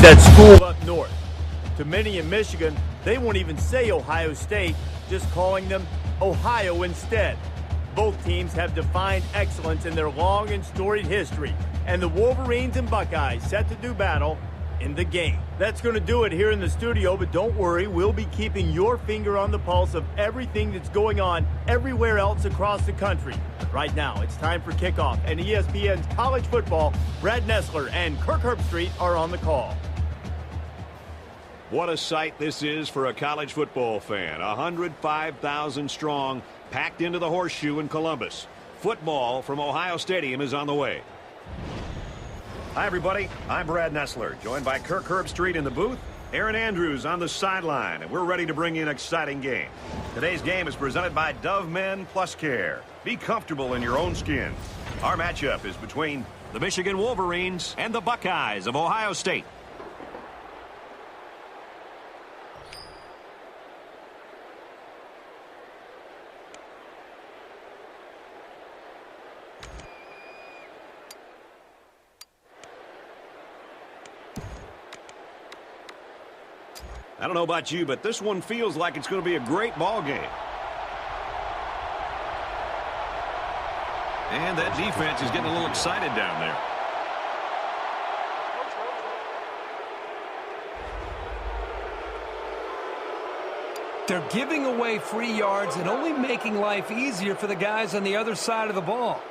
that school up north. To many in Michigan, they won't even say Ohio State, just calling them Ohio instead. Both teams have defined excellence in their long and storied history, and the Wolverines and Buckeyes set to do battle in the game. That's going to do it here in the studio, but don't worry, we'll be keeping your finger on the pulse of everything that's going on everywhere else across the country. Right now, it's time for kickoff, and ESPN's College Football, Brad Nessler and Kirk Herbstreit are on the call. What a sight this is for a college football fan. 105,000 strong, packed into the Horseshoe in Columbus. Football from Ohio Stadium is on the way. Hi, everybody. I'm Brad Nessler, joined by Kirk Herbstreit in the booth, Aaron Andrews on the sideline, and we're ready to bring you an exciting game. Today's game is presented by Dove Men Plus Care. Be comfortable in your own skin. Our matchup is between the Michigan Wolverines and the Buckeyes of Ohio State. I don't know about you, but this one feels like it's going to be a great ball game. And that defense is getting a little excited down there. They're giving away free yards and only making life easier for the guys on the other side of the ball.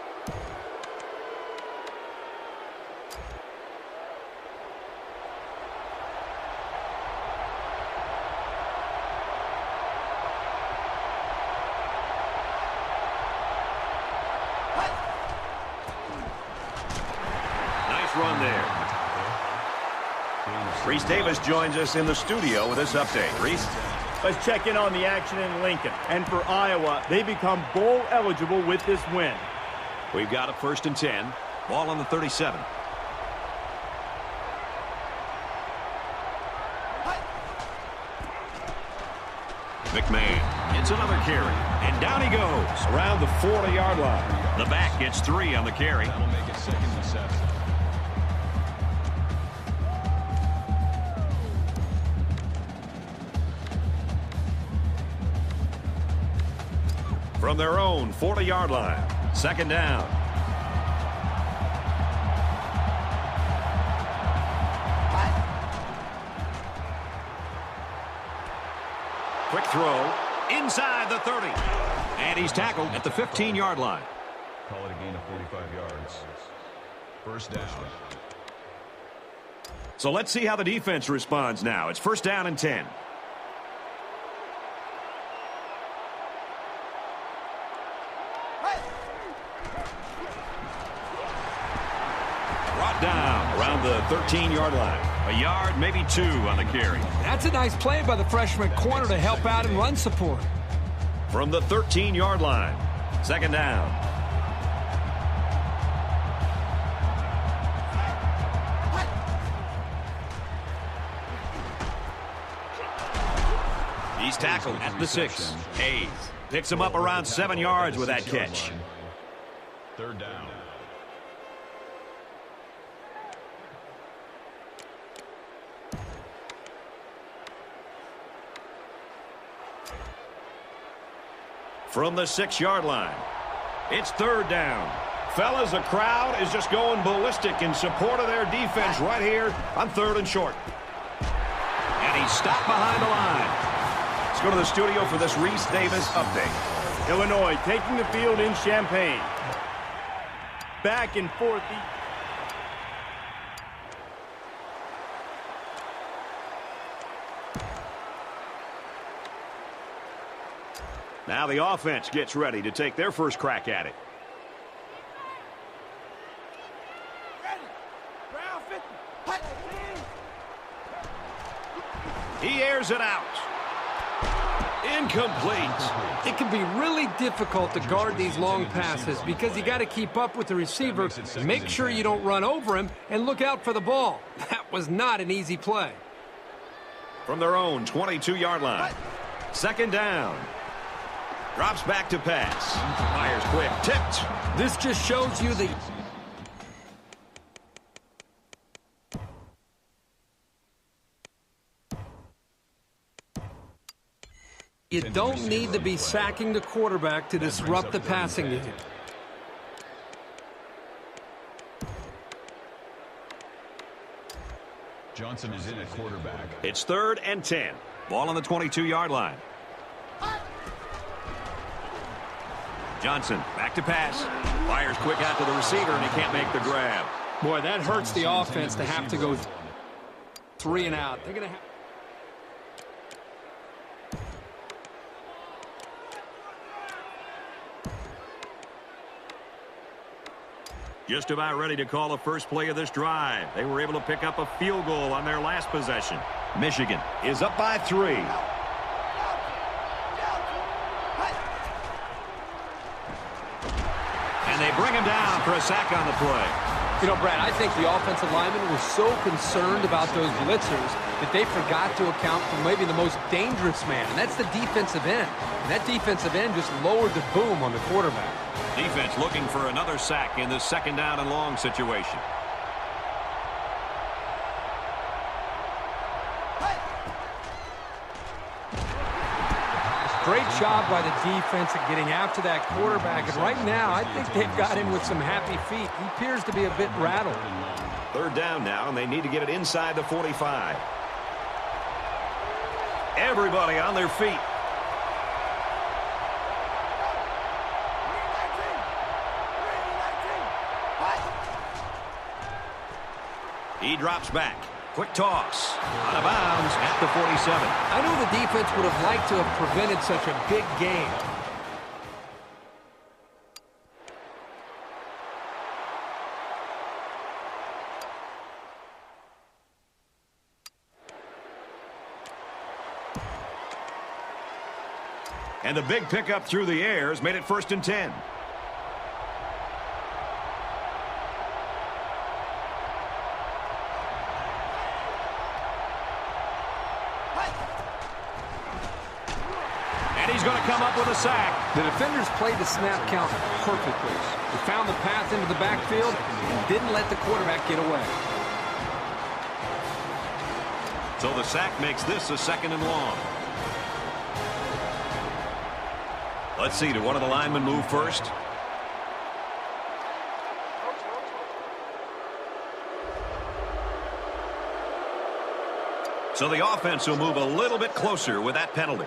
Run there. Reese Davis joins us in the studio with this update. Reese? Let's check in on the action in Lincoln. And for Iowa, they become bowl eligible with this win. We've got a 1st and 10. Ball on the 37. McMahon gets another carry. And down he goes around the 40-yard line. The back gets 3 on the carry. That'll make it 2nd and 7. From their own 40-yard line. 2nd down. Quick throw inside the 30. And he's tackled at the 15-yard line. Call it a gain of 45 yards. 1st down. So let's see how the defense responds now. It's 1st down and 10. Brought down around the 13-yard line. A yard, maybe 2 on the carry. That's a nice play by the freshman corner to help out in run support. From the 13-yard line. 2nd down. He's tackled at the 6. Hayes picks him up around 7 yards with that catch. 3rd down. From the 6-yard line. It's 3rd down. Fellas, the crowd is just going ballistic in support of their defense right here on 3rd and short. And he's stopped behind the line. Let's go to the studio for this Reese Davis update. Illinois taking the field in Champaign. Back and forth. Now the offense gets ready to take their first crack at it. He airs it out. Incomplete. It can be really difficult to guard these long passes because you got to keep up with the receiver, make sure you don't run over him, and look out for the ball. That was not an easy play. From their own 22-yard line. 2nd down. Drops back to pass. Fires quick. Tipped. This just shows you the You don't need to be sacking the quarterback to disrupt the passing game. Johnson is in at quarterback. It's 3rd and 10. Ball on the 22-yard line. Johnson back to pass. Fires quick out to the receiver, and he can't make the grab. Boy, that hurts the offense to have to go 3 and out. They're going to have... Just about ready to call the first play of this drive. They were able to pick up a field goal on their last possession. Michigan is up by 3. And they bring him down for a sack on the play. You know, Brad, I think the offensive linemen were so concerned about those blitzers that they forgot to account for maybe the most dangerous man, and that's the defensive end. And that defensive end just lowered the boom on the quarterback. Defense looking for another sack in this 2nd down and long situation. Great job by the defense at getting after that quarterback. And right now, I think they've got him with some happy feet. He appears to be a bit rattled. 3rd down now, and they need to get it inside the 45. Everybody on their feet. He drops back. Quick toss. Out of bounds at the 47. I know the defense would have liked to have prevented such a big game. And the big pickup through the air has made it 1st and 10. He's going to come up with a sack. The defenders played the snap count perfectly. They found the path into the backfield and didn't let the quarterback get away. So the sack makes this a 2nd and long. Let's see, do one of the linemen move first? So the offense will move a little bit closer with that penalty.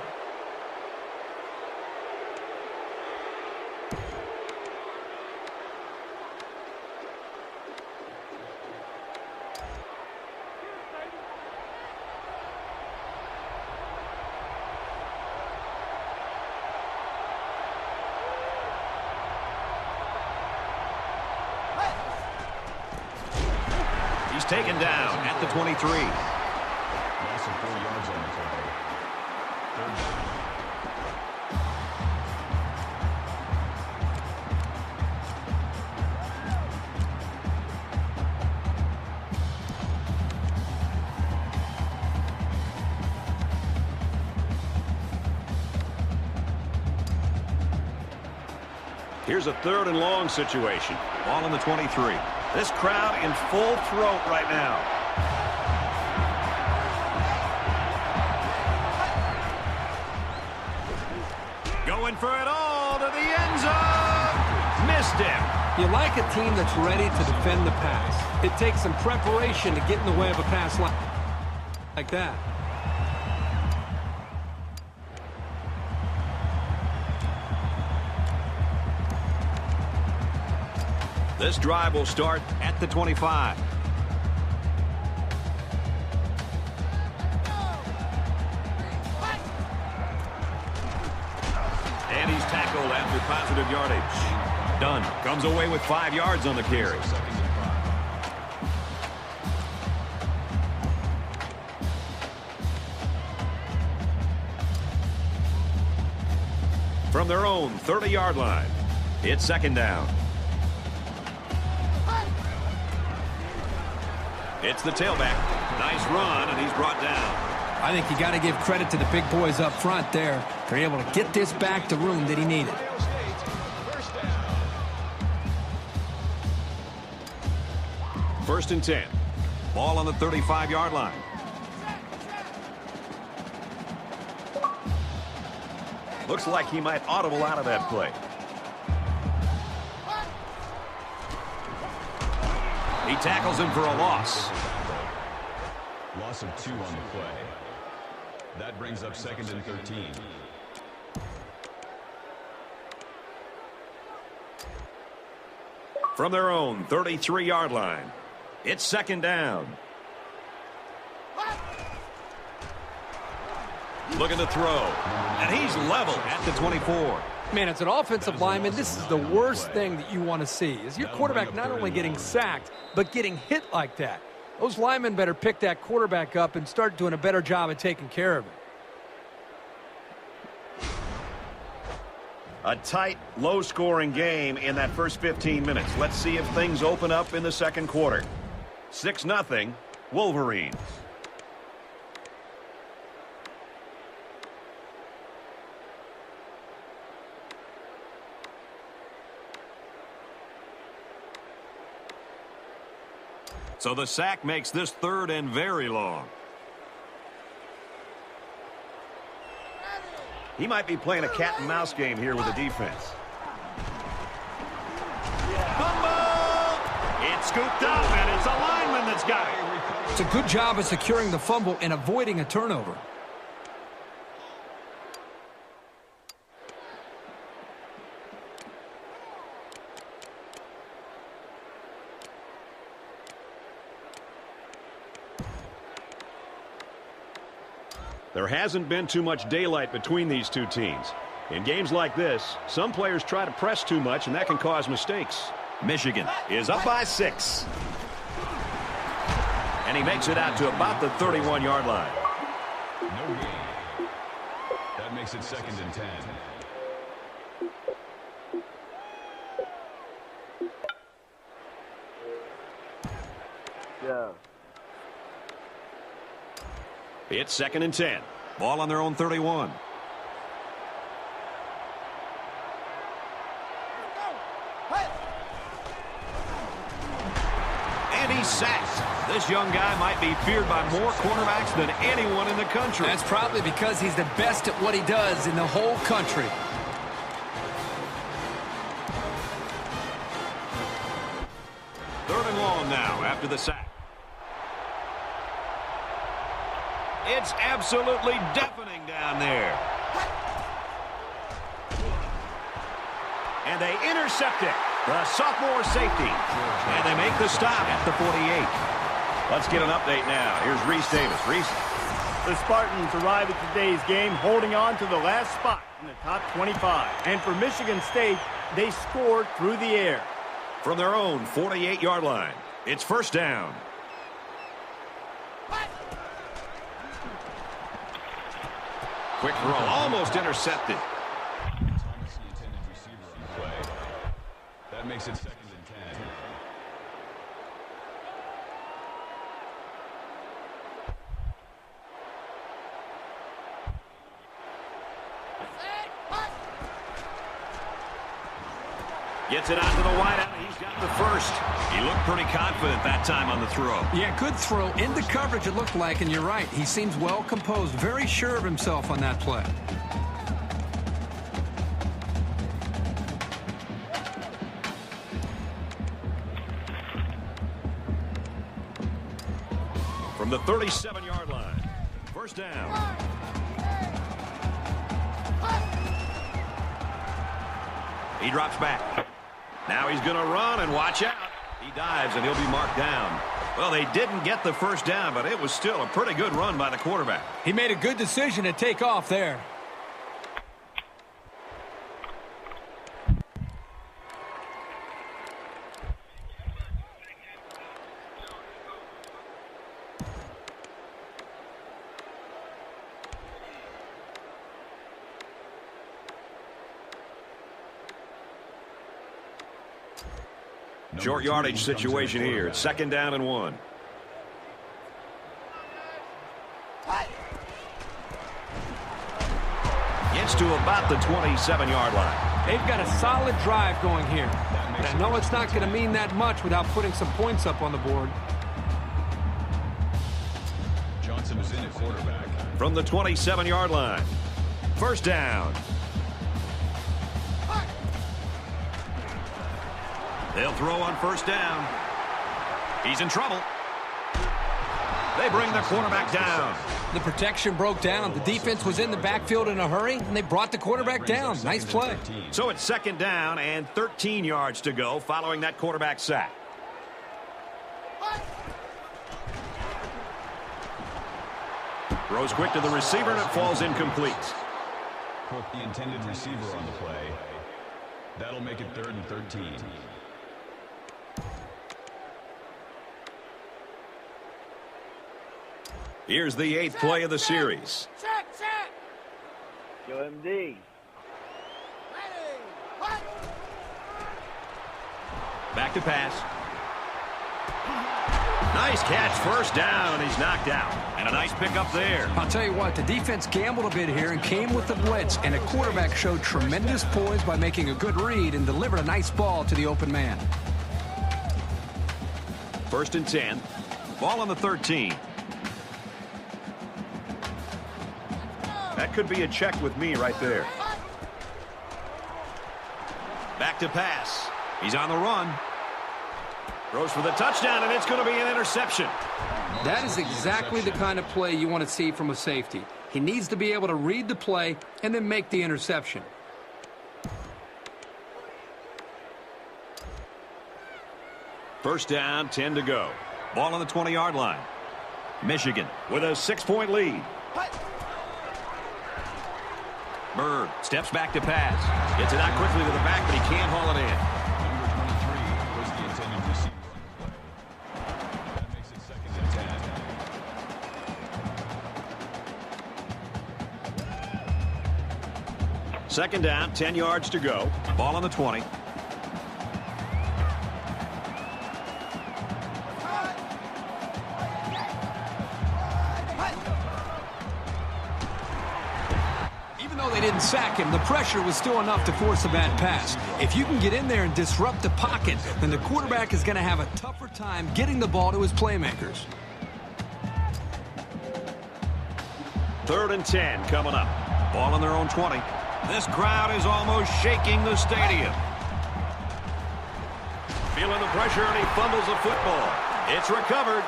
He's taken down at the 23. Loss of 4 yards on the play. 3rd down. Here's a 3rd and long situation. Ball on the 23. This crowd in full throat right now. Going for it all to the end zone. Missed him. You like a team that's ready to defend the pass. It takes some preparation to get in the way of a pass like that. This drive will start at the 25. And he's tackled after positive yardage. Dunn comes away with 5 yards on the carry. From their own 30-yard line, it's 2nd down. It's the tailback. Nice run, and he's brought down. I think you got to give credit to the big boys up front there. They're able to get this back to room that he needed. First and 10. Ball on the 35-yard line. Looks like he might audible out of that play. He tackles him for a loss. Loss of 2 on the play. That brings up 2nd and 13. From their own 33-yard line, it's 2nd down. Looking to throw, and he's level at the 24. Man, as an offensive lineman, this is the worst thing that you want to see, is your quarterback not only getting sacked, but getting hit like that. Those linemen better pick that quarterback up and start doing a better job of taking care of him. A tight, low-scoring game in that first 15 minutes. Let's see if things open up in the second quarter. 6-0, Wolverines. So the sack makes this 3rd and very long. He might be playing a cat-and-mouse game here with the defense. Fumble! It's scooped up, and it's a lineman that's got it. It's a good job of securing the fumble and avoiding a turnover. There hasn't been too much daylight between these two teams. In games like this, some players try to press too much, and that can cause mistakes. Michigan is up by 6. And he makes it out to about the 31-yard line. No gain. That makes it 2nd and 10. Yeah. It's 2nd and 10. Ball on their own 31. And he's sacked. This young guy might be feared by more quarterbacks than anyone in the country. That's probably because he's the best at what he does in the whole country. Third and long now after the sack. It's absolutely deafening down there. And they intercept it. The sophomore safety. And they make the stop at the 48. Let's get an update now. Here's Reese Davis. Reese. The Spartans arrive at today's game holding on to the last spot in the top 25. And for Michigan State, they scored through the air. From their own 48-yard line, it's 1st down. Quick throw, almost intercepted. Thomas, the intended receiver on the play. That makes it 2nd and 10. Gets it out to the wideout, and he's got the first. He looked pretty confident that time on the throw. Yeah, good throw into coverage it looked like, and you're right. He seems well composed, very sure of himself on that play. From the 37-yard line, 1st down. He drops back. Now he's going to run, and watch out. He dives, and he'll be marked down. Well, they didn't get the 1st down, but it was still a pretty good run by the quarterback. He made a good decision to take off there. Short yardage situation here. It's 2nd down and 1. Gets to about the 27-yard line. They've got a solid drive going here. But I know it's not going to mean that much without putting some points up on the board. Johnson is in at quarterback. From the 27-yard line. 1st down. They'll throw on first down. He's in trouble. They bring the quarterback down. The protection broke down. The defense was in the backfield in a hurry, and they brought the quarterback down. Nice play. So it's second down and 13 yards to go following that quarterback sack. Throws quick to the receiver, and it falls incomplete. Put the intended receiver on the play. That'll make it 3rd and 13. Here's the 8th play of the series. Check. Yo, MD. Back to pass. Nice catch, first down. He's knocked out. And a nice pickup there. I'll tell you what, the defense gambled a bit here and came with the blitz, and the quarterback showed tremendous poise by making a good read and delivered a nice ball to the open man. 1st and 10. Ball on the 13. That could be a check with me right there. Back to pass. He's on the run. Throws for the touchdown, and it's going to be an interception. That is exactly the kind of play you want to see from a safety. He needs to be able to read the play and then make the interception. First down, 10 to go. Ball on the 20-yard line. Michigan with a 6-point lead. Bird steps back to pass. Gets it out quickly to the back, but he can't haul it in. Number 23 was the intended receiver. That makes it 2nd and 10. Second down, 10 yards to go. Ball on the 20. They didn't sack him. The pressure was still enough to force a bad pass. If you can get in there and disrupt the pocket, then the quarterback is going to have a tougher time getting the ball to his playmakers. 3rd and 10 coming up. Ball on their own 20. This crowd is almost shaking the stadium. Feeling the pressure, and he fumbles the football. It's recovered.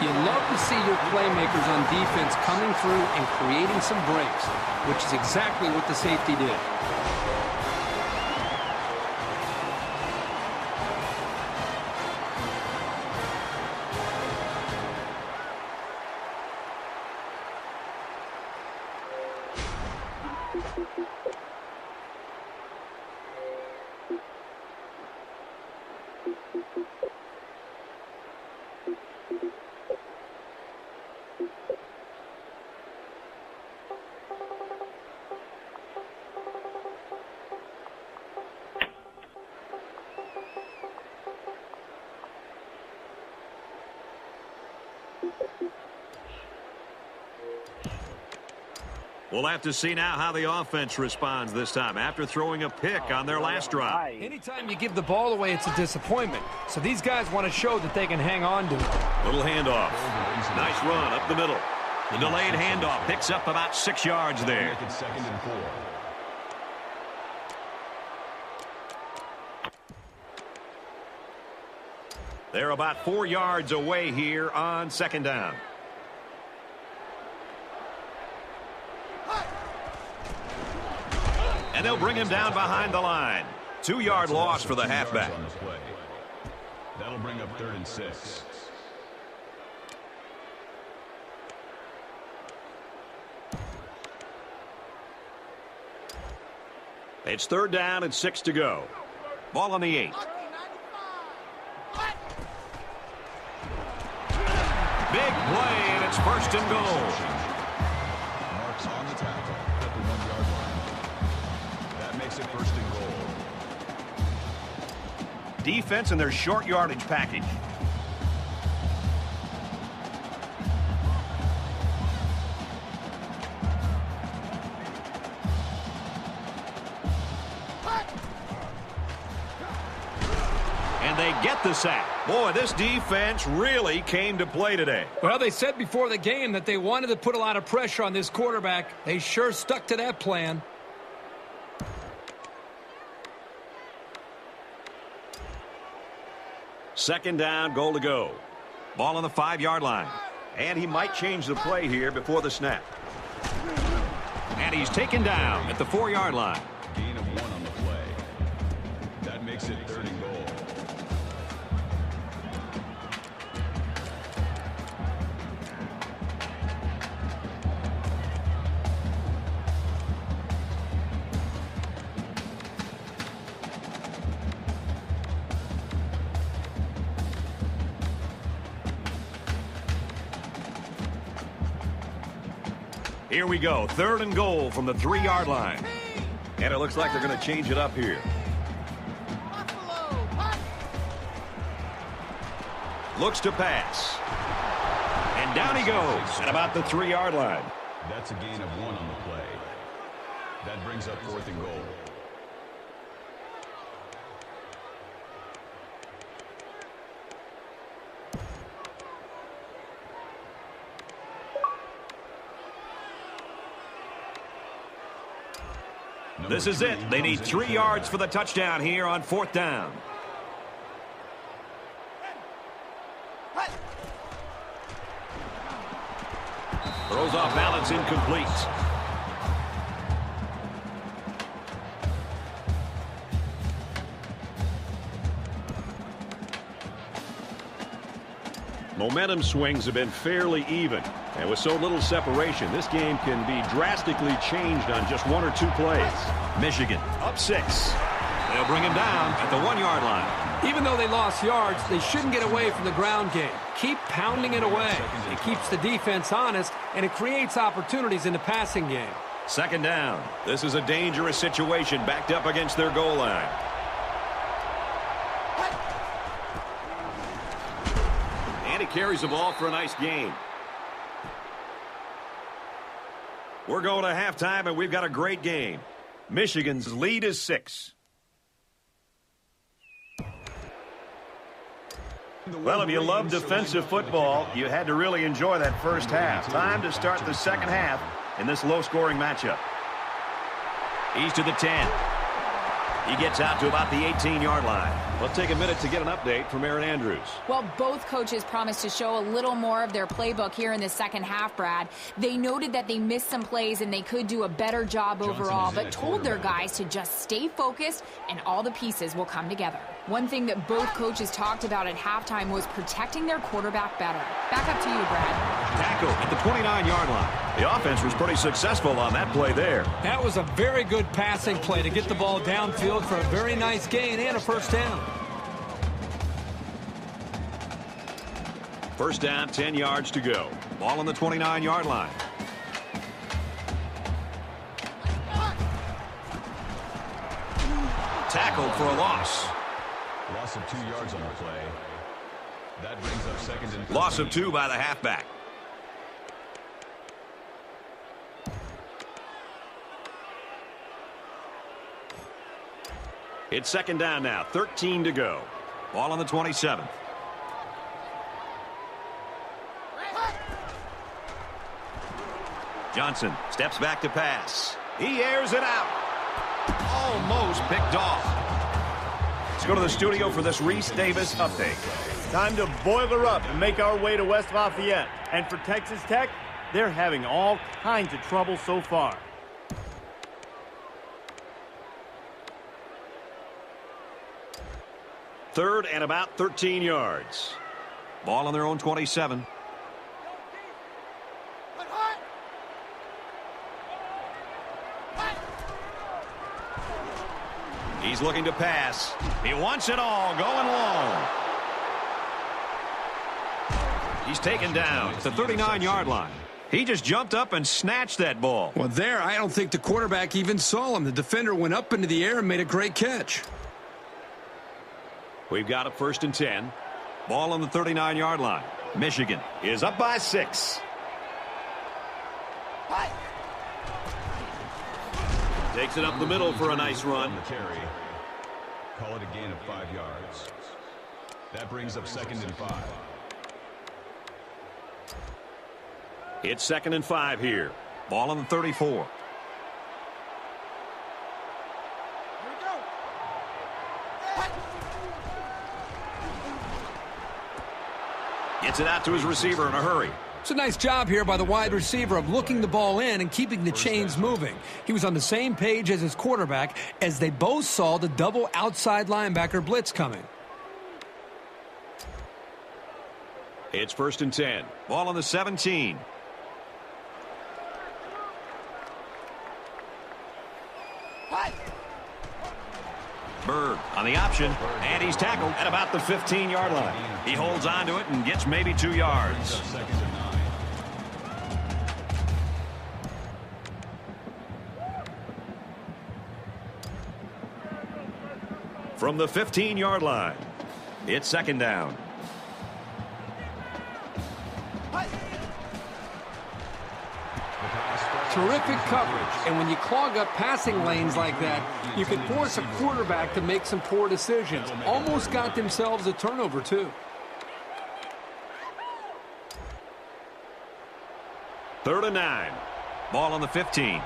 You love to see your playmakers on defense coming through and creating some breaks, which is exactly what the safety did. We'll have to see now how the offense responds this time after throwing a pick on their last drive. Anytime you give the ball away, it's a disappointment. So these guys want to show that they can hang on to it. Little handoff. Nice run up the middle. The delayed handoff picks up about 6 yards there. Make it 2nd and 4. They're about 4 yards away here on 2nd down. And they'll bring him down behind the line. 2-yard loss for the halfback. That'll bring up 3rd and 6. It's 3rd down and 6 to go. Ball on the 8. Big play, and it's 1st and goal. Marks on the tackle at the 1-yard line. That makes it 1st and goal. Defense and their short yardage package. And they get the sack. Boy, this defense really came to play today. Well, they said before the game that they wanted to put a lot of pressure on this quarterback. They sure stuck to that plan. Second down, goal to go. Ball on the 5-yard line. And he might change the play here before the snap. And he's taken down at the 4-yard line. Gain of 1 on the play. That makes it 3rd and goal. Here we go. 3rd and goal from the 3-yard line. And it looks like they're going to change it up here. Looks to pass. And down he goes at about the 3-yard line. That's a gain of 1 on the play. That brings up 4th and goal. This is it. They need 3 yards for the touchdown here on 4th down. Throws off balance, incomplete. Momentum swings have been fairly even. And with so little separation, this game can be drastically changed on just 1 or 2 plays. Michigan up 6. They'll bring him down at the 1-yard line. Even though they lost yards, they shouldn't get away from the ground game. Keep pounding it away. It keeps the defense honest, and it creates opportunities in the passing game. 2nd down. This is a dangerous situation backed up against their goal line. And he carries the ball for a nice gain. We're going to halftime, and we've got a great game. Michigan's lead is 6. Well, if you love defensive football, you had to really enjoy that first half. Time to start the second half in this low-scoring matchup. He's to the 10. He gets out to about the 18-yard line. Let's take a minute to get an update from Aaron Andrews. Well, both coaches promised to show a little more of their playbook here in the second half, Brad. They noted that they missed some plays and they could do a better job overall, but told their guys to just stay focused and all the pieces will come together. One thing that both coaches talked about at halftime was protecting their quarterback better. Back up to you, Brad. Tackle at the 29-yard line. The offense was pretty successful on that play there. That was a very good passing play to get the ball downfield for a very nice gain and a first down. First down, 10 yards to go. Ball on the 29-yard line. Tackled for a loss. Loss of 2 yards on the play. That brings up 2nd and 15. Loss of 2 by the halfback. It's 2nd down now, 13 to go. Ball on the 27th. Johnson steps back to pass. He airs it out. Almost picked off. Let's go to the studio for this Reese Davis update. Time to boil her up and make our way to West Lafayette. And for Texas Tech, they're having all kinds of trouble so far. Third and about 13 yards. Ball on their own 27. He's looking to pass. He wants it all, going long. He's taken down at the 39-yard line. He just jumped up and snatched that ball. Well, there, I don't think the quarterback even saw him. The defender went up into the air and made a great catch. We've got a 1st and 10. Ball on the 39-yard line. Michigan is up by 6. Takes it up the middle for a nice run. Carry. Call it a gain of 5 yards. That brings up 2nd and 5. It's 2nd and 5 here. Ball on the 34. Gets it out to his receiver in a hurry. It's a nice job here by the wide receiver of looking the ball in and keeping the chains moving. He was on the same page as his quarterback as they both saw the double outside linebacker blitz coming. It's 1st and 10. Ball on the 17. Bird on the option, and he's tackled at about the 15-yard line. He holds on to it and gets maybe 2 yards. From the 15-yard line, it's 2nd down. Terrific coverage, and when you clog up passing lanes like that, you can force a quarterback to make some poor decisions. Almost got themselves a turnover, too. 3rd and 9. Ball on the 15.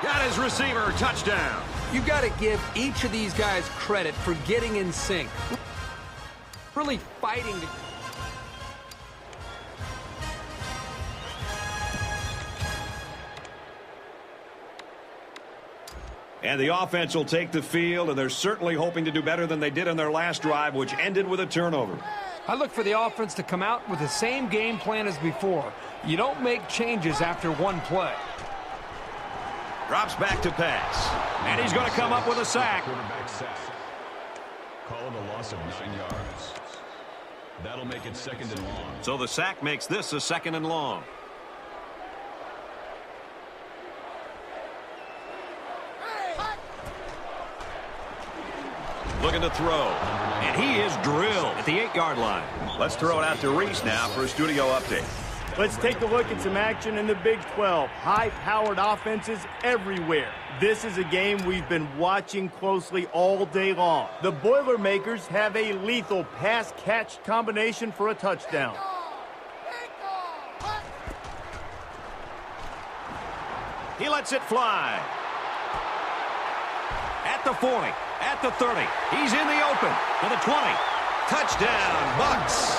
Got his receiver, touchdown. You got to give each of these guys credit for getting in sync. Really fighting to... And the offense will take the field, and they're certainly hoping to do better than they did in their last drive, which ended with a turnover. I look for the offense to come out with the same game plan as before. You don't make changes after one play. Drops back to pass. And he's going to come up with a sack. Quarterback sack. Call it a loss of 9 yards. That'll make it 2nd and long. So the sack makes this a 2nd and long. Looking to throw. And he is drilled at the 8-yard line. Let's throw it out to Reese now for a studio update. Let's take a look at some action in the Big 12. High-powered offenses everywhere. This is a game we've been watching closely all day long. The Boilermakers have a lethal pass-catch combination for a touchdown. He lets it fly. At the 40, at the 30. He's in the open to the 20. Touchdown, Bucks.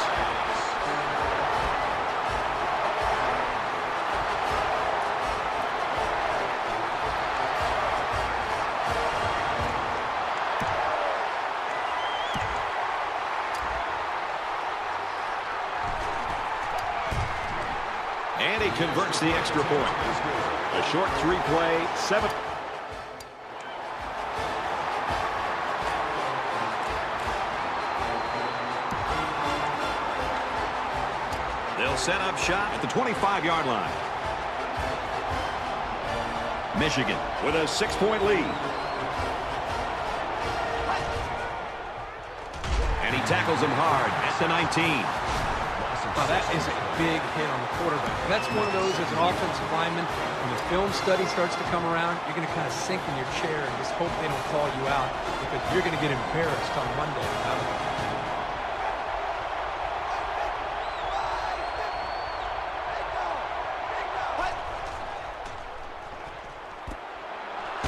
And he converts the extra point. A short 3-play, 7. They'll set up shop at the 25-yard line. Michigan with a 6-point lead. And he tackles him hard at the 19. Wow, that is a big hit on the quarterback. That's one of those as an offensive lineman, when the film study starts to come around, you're going to kind of sink in your chair and just hope they don't call you out because you're going to get embarrassed on Monday about it.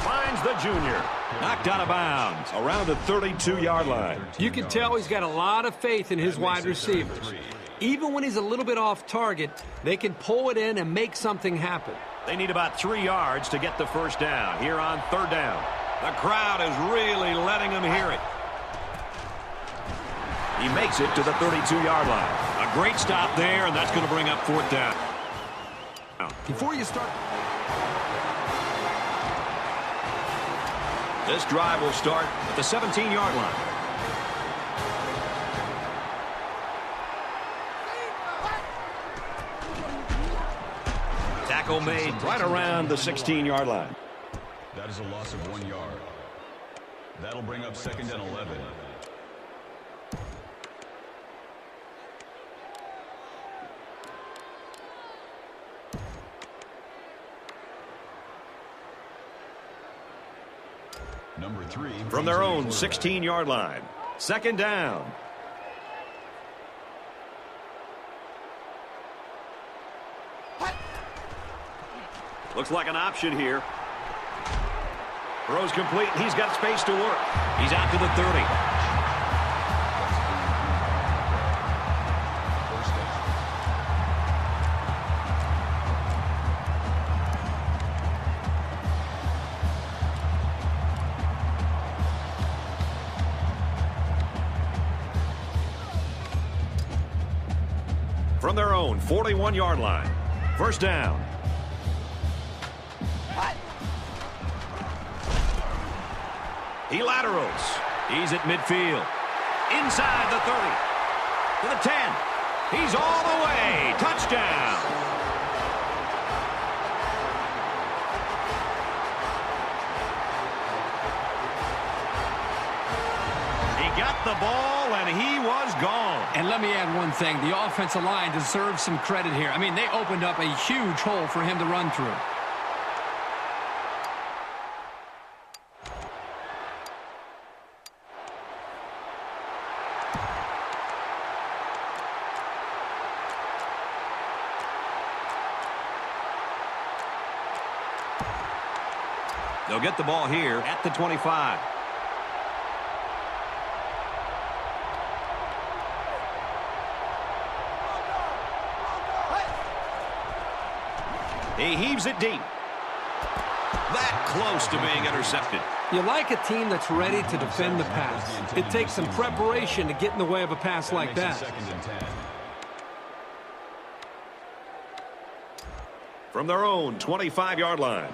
Finds the junior. Knocked out of bounds around the 32-yard line. You can tell he's got a lot of faith in his wide receivers. Even when he's a little bit off target, they can pull it in and make something happen. They need about 3 yards to get the first down here on 3rd down. The crowd is really letting him hear it. He makes it to the 32-yard line. A great stop there, and that's going to bring up 4th down. Before you start... This drive will start at the 17-yard line. Tackle made right around the 16-yard line. That is a loss of 1 yard. That'll bring up 2nd and 11. Number 3 from their own 16-yard line. 2nd down. Looks like an option here. Throws complete. He's got space to work. He's out to the 30. From their own 41-yard line. First down. He laterals. He's at midfield. Inside the 30. To the 10. He's all the way. Touchdown. He got the ball, and he was gone. And let me add one thing. The offensive line deserves some credit here. I mean, they opened up a huge hole for him to run through. They'll get the ball here at the 25. He heaves it deep. That close to being intercepted. You like a team that's ready to defend the pass. It takes some preparation to get in the way of a pass like that. From their own 25-yard line.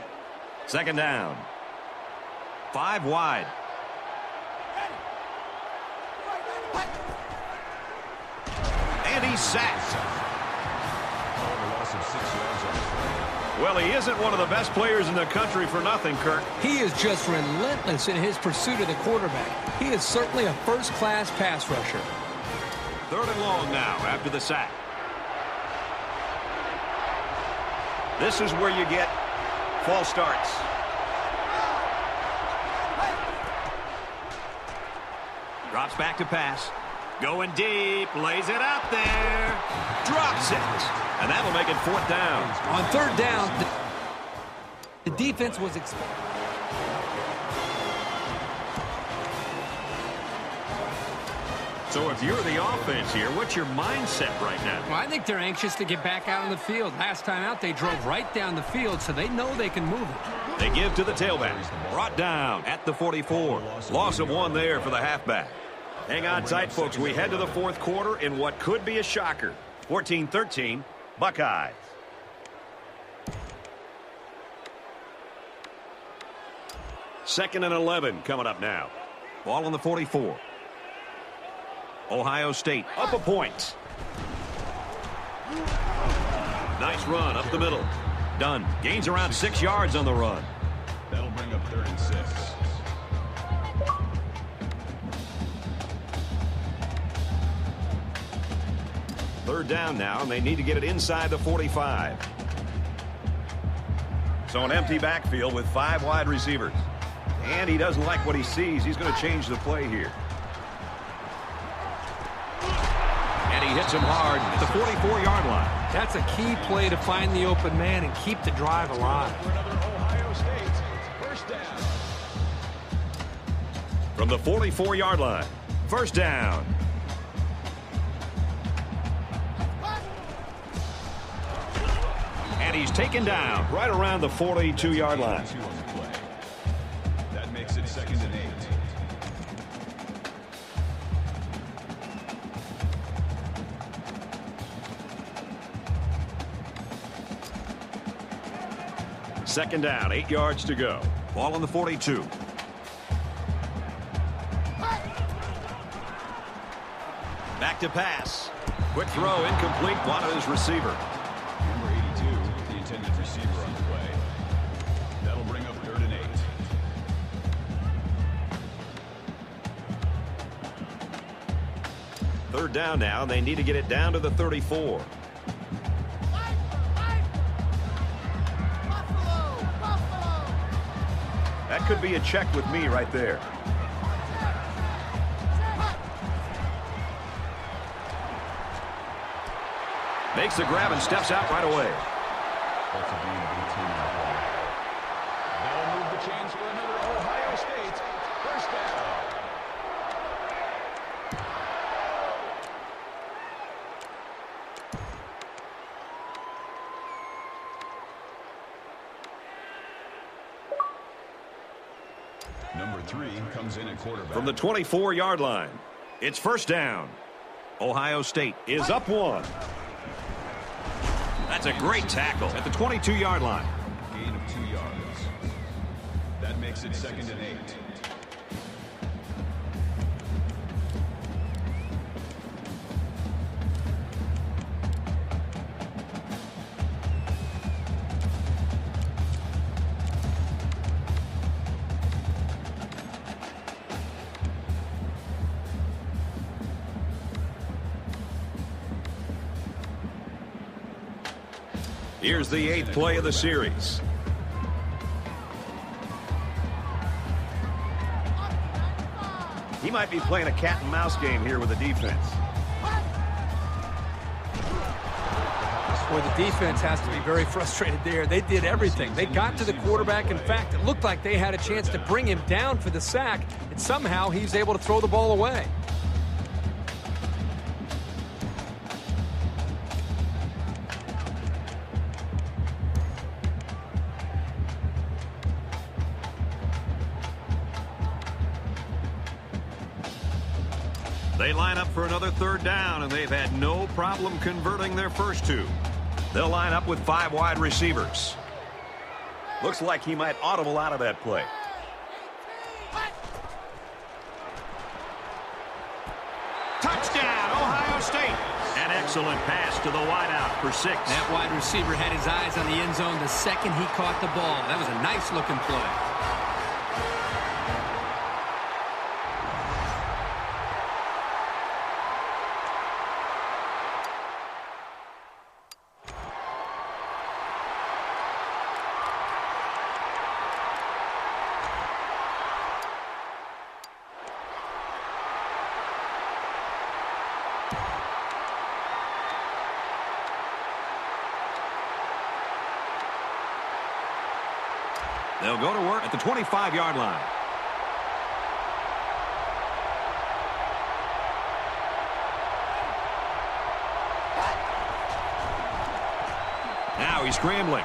Second down. 5 wide. And he's sacked. Well, he isn't one of the best players in the country for nothing, Kirk. He is just relentless in his pursuit of the quarterback. He is certainly a first-class pass rusher. Third and long now after the sack. This is where you get false starts. Drops back to pass. Going deep. Lays it out there. Drops it. And that'll make it fourth down. On third down, the defense was expected. So if you're the offense here, what's your mindset right now? Well, I think they're anxious to get back out on the field. Last time out, they drove right down the field, so they know they can move it. They give to the tailback. Brought down at the 44. Loss of 1 there for the halfback. Hang on tight, folks. We head to the fourth quarter in what could be a shocker. 14-13, Buckeyes. Second and 11 coming up now. Ball on the 44. Ohio State up a point. Nice run up the middle. Done. Gains around 6 yards on the run. That'll bring up 3rd and 6. Third down now, and they need to get it inside the 45. So an empty backfield with 5 wide receivers. And he doesn't like what he sees. He's going to change the play here. And he hits him hard at the 44-yard line. That's a key play to find the open man and keep the drive alive. From the 44-yard line, first down. And he's taken down right around the 42-yard line. That makes it 2nd and 8. Second down, 8 yards to go. Ball on the 42. Back to pass. Quick throw, incomplete. Wanted his receiver. Number 82, the intended receiver on the way. That'll bring up 3rd and 8. Third down now, and they need to get it down to the 34. That could be a check with me right there. Makes the grab and steps out right away. That's a gain of 18 on the play. That'll move the chains for another Ohio comes in at quarterback. From the 24-yard line, it's first down. Ohio State is up 1. That's a great tackle at the 22-yard line. Gain of 2 yards. That makes it 2nd and 8. Here's the 8th play of the series. He might be playing a cat and mouse game here with the defense. Boy, the defense has to be very frustrated there. They did everything. They got to the quarterback. In fact, it looked like they had a chance to bring him down for the sack, and somehow he's able to throw the ball away. They line up for another 3rd down, and they've had no problem converting their first 2. They'll line up with 5 wide receivers. Looks like he might audible out of that play. Touchdown, Ohio State. An excellent pass to the wideout for 6. That wide receiver had his eyes on the end zone the second he caught the ball. That was a nice-looking play. They'll go to work at the 25-yard line. Now he's scrambling.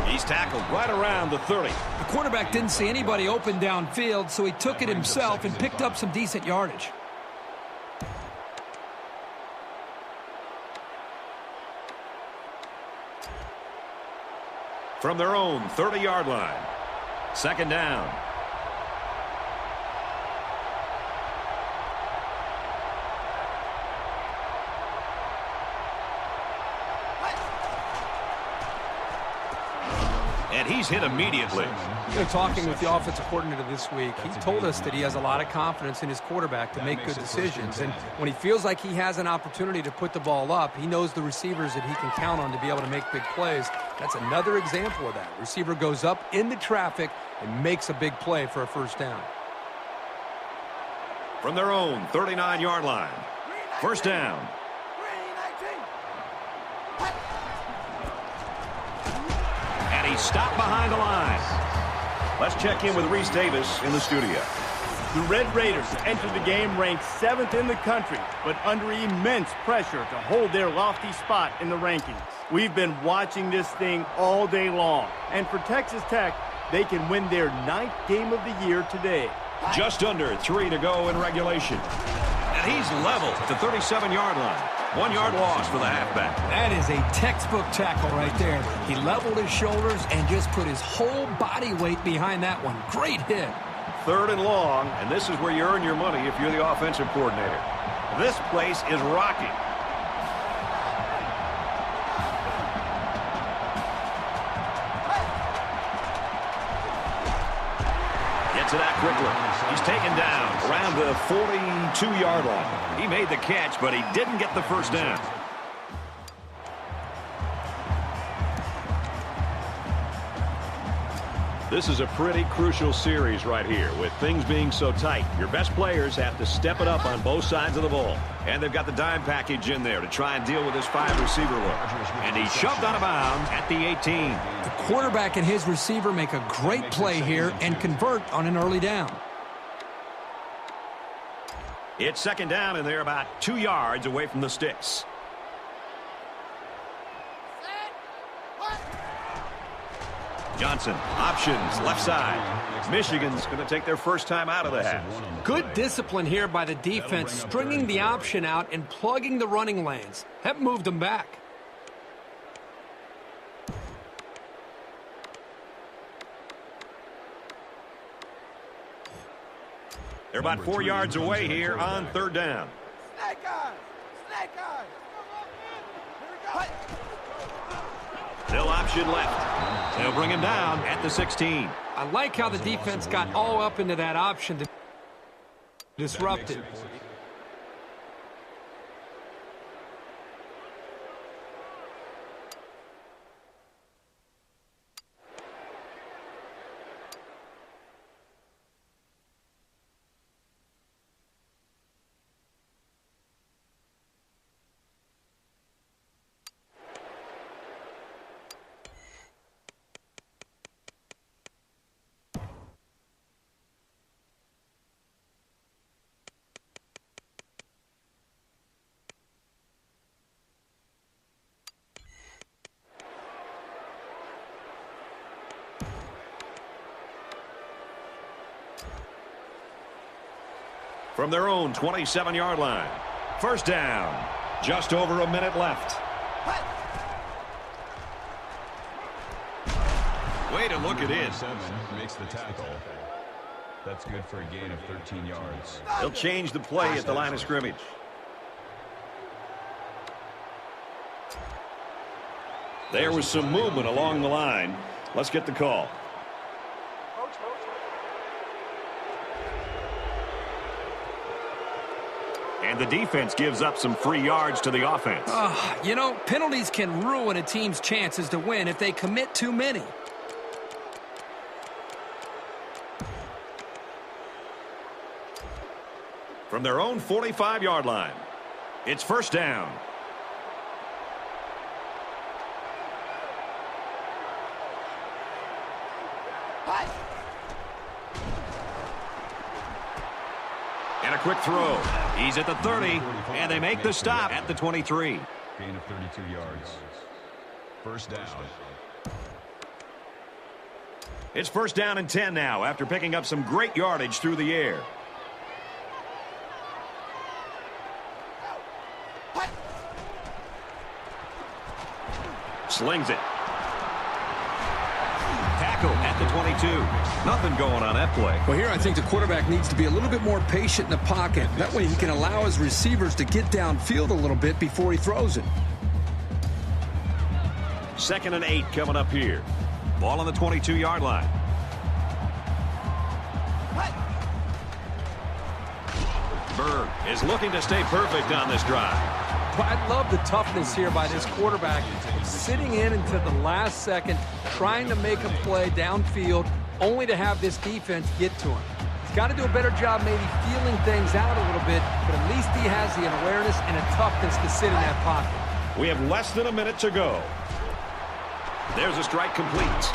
He's tackled right around the 30. The quarterback didn't see anybody open downfield, so he took it himself and picked up some decent yardage. From their own 30-yard line. 2nd down. And he's hit immediately. Talking with the offensive coordinator this week, he told us that he has a lot of confidence in his quarterback to make good decisions. And when he feels like he has an opportunity to put the ball up, he knows the receivers that he can count on to be able to make big plays. That's another example of that. Receiver goes up into traffic and makes a big play for a first down. From their own 39-yard line. First down. And he stopped behind the line. Let's check in with Reese Davis in the studio. The Red Raiders entered the game ranked 7th in the country, but under immense pressure to hold their lofty spot in the rankings. We've been watching this thing all day long, and for Texas Tech, they can win their 9th game of the year today. Just under 3 to go in regulation. And he's level at the 37-yard line. 1 yard loss for the halfback. That is a textbook tackle right there. He leveled his shoulders and just put his whole body weight behind that one. Great hit. 3rd and long, and this is where you earn your money if you're the offensive coordinator. This place is rocking. Gets it out quickly. He's taken down around the 42-yard line. He made the catch, but he didn't get the first down. This is a pretty crucial series right here with things being so tight. Your best players have to step it up on both sides of the ball. And they've got the dime package in there to try and deal with this 5-receiver look. And he's shoved out of bounds at the 18. The quarterback and his receiver make a great play here and convert on an early down. It's 2nd down, and they're about 2 yards away from the sticks. Johnson, options, left side. Michigan's going to take their first time out of the half. Good discipline here by the defense, stringing the option out and plugging the running lanes. That moved them back. They're about 4 yards away here on third down. Snake eyes! Snake eyes! Here we go! They'll option left. They'll bring him down at the 16. I like how the defense got all up into that option to disrupt it. From their own 27-yard line. First down. Just over a minute left. Way to look at it. 7 makes the tackle. That's good for a gain of 13 yards. They'll change the play at the line of scrimmage. There was some movement along the line. Let's get the call. And the defense gives up some free yards to the offense. You know, penalties can ruin a team's chances to win if they commit too many. From their own 45-yard line, it's first down. And a quick throw. He's at the 30, and they make the stop at the 23. Gain of 32 yards. First down. It's first down and 10 now after picking up some great yardage through the air. Slings it. Tackle at the 22. Nothing going on that play. Well, here I think the quarterback needs to be a little bit more patient in the pocket. That way he can allow his receivers to get downfield a little bit before he throws it. 2nd and 8 coming up here. Ball on the 22-yard line. Berg is looking to stay perfect on this drive. I love the toughness here by this quarterback. Sitting in until the last second, trying to make a play downfield, only to have this defense get to him. He's got to do a better job maybe feeling things out a little bit, but at least he has the awareness and a toughness to sit in that pocket. We have less than a minute to go. There's a strike complete.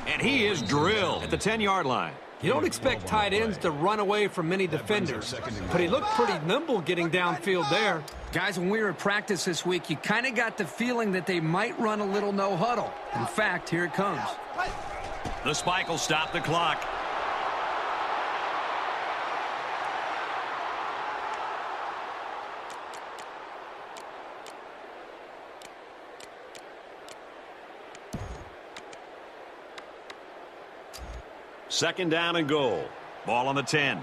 And he is drilled at the 10-yard line. You don't expect tight ends to run away from many defenders, but he looked pretty nimble getting downfield there. Guys, when we were at practice this week, you kind of got the feeling that they might run a little no huddle. In fact, here it comes. The spike will stop the clock. Second down and goal. Ball on the 10.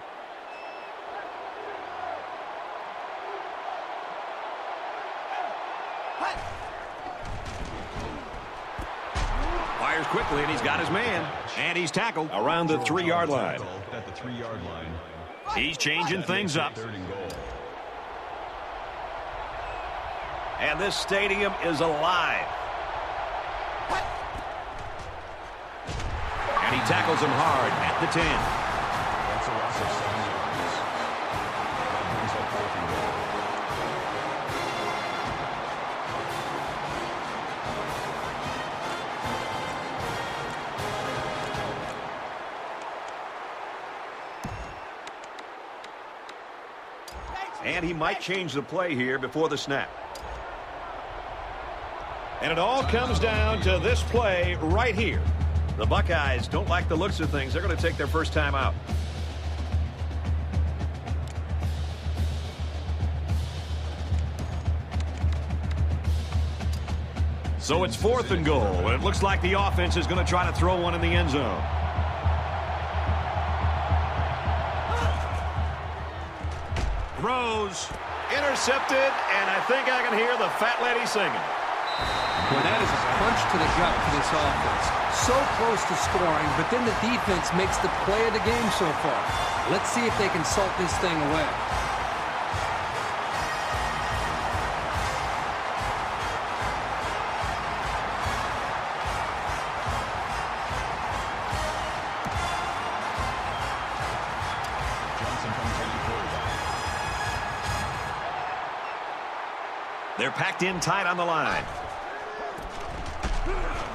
Fires quickly, and he's got his man. And he's tackled around the 3-yard line. At the 3-yard line. He's changing things up. And this stadium is alive. And he tackles him hard at the 10. That's a loss of 7 yards. That brings up 4th and goal. And he might change the play here before the snap. And it all comes down to this play right here. The Buckeyes don't like the looks of things. They're going to take their first time out. So it's 4th and goal, and it looks like the offense is going to try to throw one in the end zone. Throws, intercepted, and I think I can hear the fat lady singing. Well, that is a punch to the gut for this offense. So close to scoring, but then the defense makes the play of the game so far. Let's see if they can salt this thing away. They're packed in tight on the line.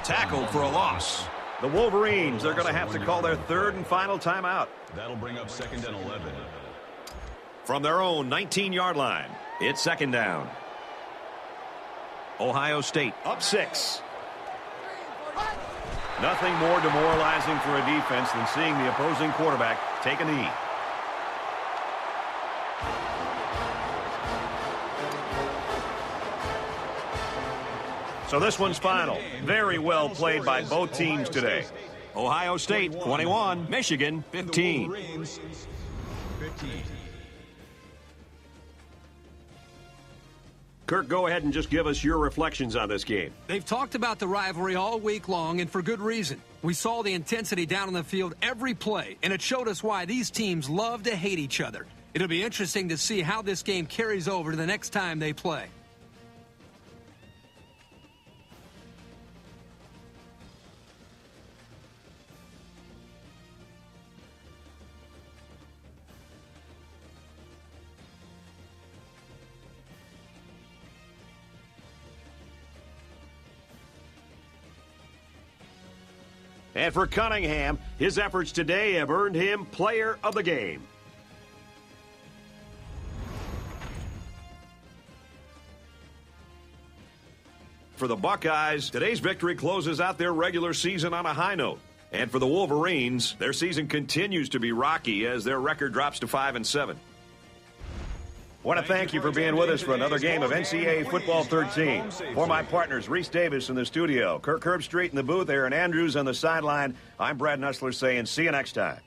Tackled for a loss. The Wolverines, they're going to have to call their 3rd and final timeout. That'll bring up 2nd and 11. From their own 19-yard line, it's 2nd down. Ohio State up 6. Nothing more demoralizing for a defense than seeing the opposing quarterback take a knee. So this one's final. Very well played by both teams today. Ohio State 21, Michigan 15. Kirk, go ahead and just give us your reflections on this game. They've talked about the rivalry all week long, and for good reason. We saw the intensity down on the field every play, and it showed us why these teams love to hate each other. It'll be interesting to see how this game carries over to the next time they play. And for Cunningham, his efforts today have earned him player of the game. For the Buckeyes, today's victory closes out their regular season on a high note. And for the Wolverines, their season continues to be rocky as their record drops to 5-7. I want to thank you for being with us for another game of NCAA Football 13. For my partners, Reese Davis in the studio, Kirk Herbstreit in the booth, Aaron Andrews on the sideline, I'm Brad Nussler saying see you next time.